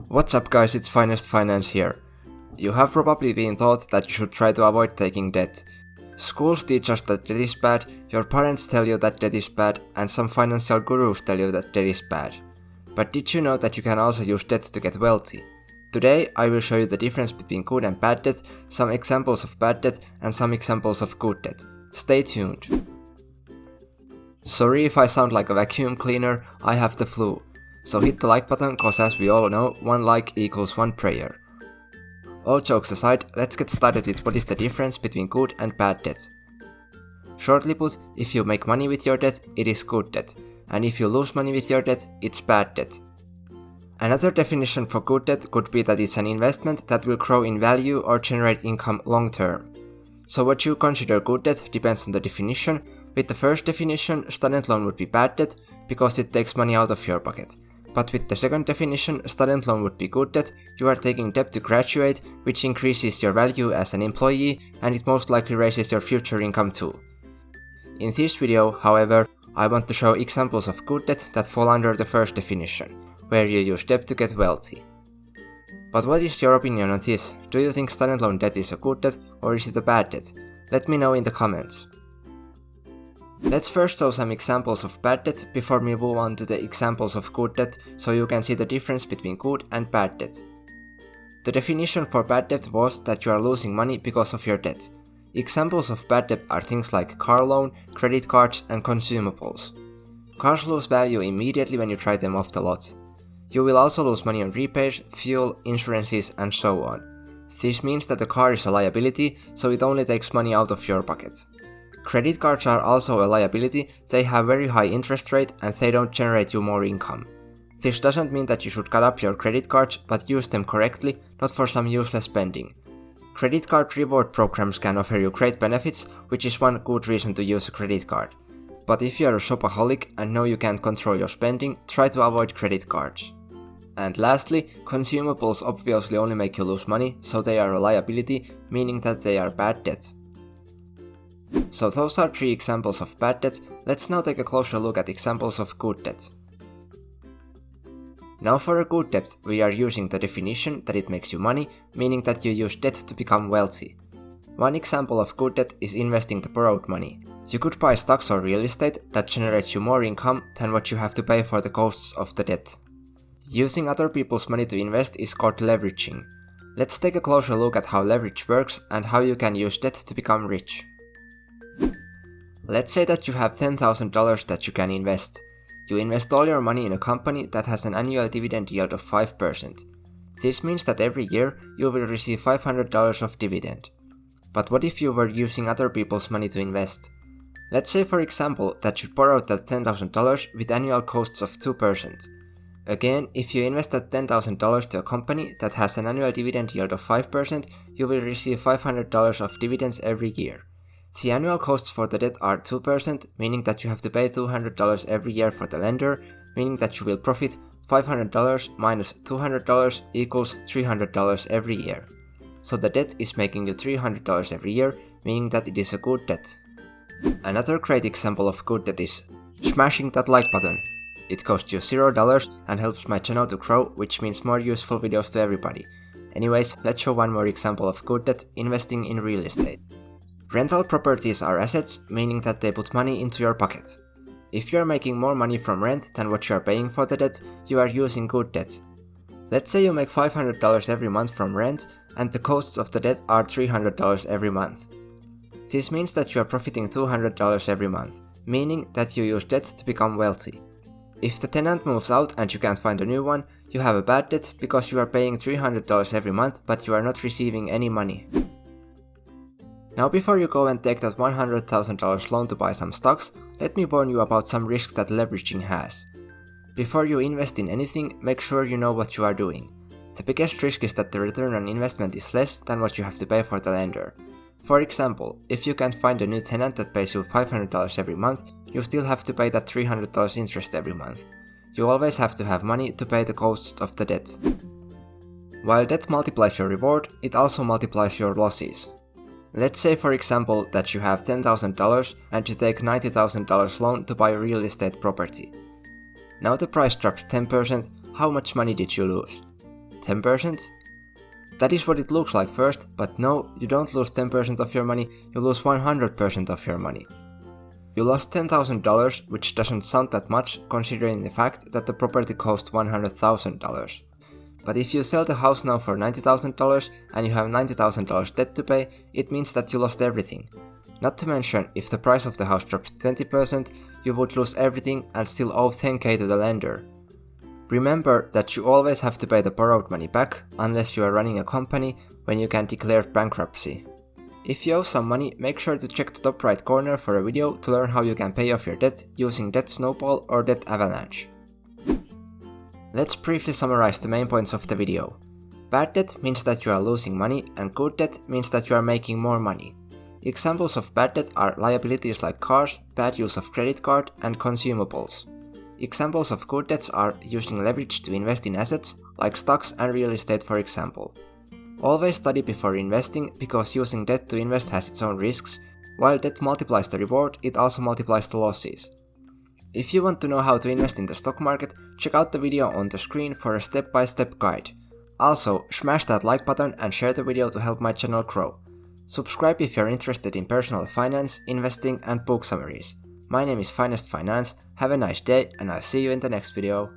What's up guys, it's Finest Finance here. You have probably been taught that you should try to avoid taking debt. Schools teach us that debt is bad, your parents tell you that debt is bad, and some financial gurus tell you that debt is bad. But did you know that you can also use debt to get wealthy? Today I will show you the difference between good and bad debt, some examples of bad debt, and some examples of good debt. Stay tuned. Sorry if I sound like a vacuum cleaner, I have the flu. So hit the like button, cause as we all know, one like equals one prayer. All jokes aside, let's get started with what is the difference between good and bad debt. Shortly put, if you make money with your debt, it is good debt, and if you lose money with your debt, it's bad debt. Another definition for good debt could be that it's an investment that will grow in value or generate income long term. So what you consider good debt depends on the definition. With the first definition, student loan would be bad debt because it takes money out of your pocket. But with the second definition, student loan would be good debt. You are taking debt to graduate, which increases your value as an employee, and it most likely raises your future income too. In this video, however, I want to show examples of good debt that fall under the first definition, where you use debt to get wealthy. But what is your opinion on this? Do you think student loan debt is a good debt or is it a bad debt? Let me know in the comments. Let's first show some examples of bad debt before we move on to the examples of good debt, so you can see the difference between good and bad debt. The definition for bad debt was that you are losing money because of your debt. Examples of bad debt are things like car loan, credit cards, and consumables. Cars lose value immediately when you try them off the lot. You will also lose money on repairs, fuel, insurances, and so on. This means that the car is a liability, so it only takes money out of your pocket. Credit cards are also a liability, they have very high interest rate and they don't generate you more income. This doesn't mean that you should cut up your credit cards, but use them correctly, not for some useless spending. Credit card reward programs can offer you great benefits, which is one good reason to use a credit card. But if you are a shopaholic and know you can't control your spending, try to avoid credit cards. And lastly, consumables obviously only make you lose money, so they are a liability, meaning that they are bad debt. So those are 3 examples of bad debt. Let's now take a closer look at examples of good debt. Now for a good debt, we are using the definition that it makes you money, meaning that you use debt to become wealthy. One example of good debt is investing the borrowed money. You could buy stocks or real estate that generates you more income than what you have to pay for the costs of the debt. Using other people's money to invest is called leveraging. Let's take a closer look at how leverage works and how you can use debt to become rich. Let's say that you have $10,000 that you can invest. You invest all your money in a company that has an annual dividend yield of 5%. This means that every year you will receive $500 of dividend. But what if you were using other people's money to invest? Let's say for example that you borrowed that $10,000 with annual costs of 2%. Again, if you invest that $10,000 to a company that has an annual dividend yield of 5%, you will receive $500 of dividends every year. The annual costs for the debt are 2%, meaning that you have to pay $200 every year for the lender, meaning that you will profit $500 minus $200 equals $300 every year. So the debt is making you $300 every year, meaning that it is a good debt. Another great example of good debt is smashing that like button. It costs you $0 and helps my channel to grow, which means more useful videos to everybody. Anyways, let's show one more example of good debt, investing in real estate. Rental properties are assets, meaning that they put money into your pocket. If you are making more money from rent than what you are paying for the debt, you are using good debt. Let's say you make $500 every month from rent and the costs of the debt are $300 every month. This means that you are profiting $200 every month, meaning that you use debt to become wealthy. If the tenant moves out and you can't find a new one, you have a bad debt because you are paying $300 every month but you are not receiving any money. Now before you go and take that $100,000 loan to buy some stocks, let me warn you about some risks that leveraging has. Before you invest in anything, make sure you know what you are doing. The biggest risk is that the return on investment is less than what you have to pay for the lender. For example, if you can't find a new tenant that pays you $500 every month, you still have to pay that $300 interest every month. You always have to have money to pay the costs of the debt. While debt multiplies your reward, it also multiplies your losses. Let's say for example that you have $10,000 and you take $90,000 loan to buy a real estate property. Now the price dropped 10%, how much money did you lose? 10%? That is what it looks like first, but no, you don't lose 10% of your money, you lose 100% of your money. You lost $10,000, which doesn't sound that much considering the fact that the property cost $100,000. But if you sell the house now for $90,000 and you have $90,000 debt to pay, it means that you lost everything. Not to mention, if the price of the house drops 20%, you would lose everything and still owe $10,000 to the lender. Remember that you always have to pay the borrowed money back unless you are running a company when you can declare bankruptcy. If you owe some money, make sure to check the top right corner for a video to learn how you can pay off your debt using Debt Snowball or Debt Avalanche. Let's briefly summarize the main points of the video. Bad debt means that you are losing money, and good debt means that you are making more money. Examples of bad debt are liabilities like cars, bad use of credit card, and consumables. Examples of good debts are using leverage to invest in assets, like stocks and real estate for example. Always study before investing, because using debt to invest has its own risks. While debt multiplies the reward, it also multiplies the losses. If you want to know how to invest in the stock market, check out the video on the screen for a step-by-step guide. Also, smash that like button and share the video to help my channel grow. Subscribe if you're interested in personal finance, investing and book summaries. My name is Finest Finance, have a nice day and I'll see you in the next video.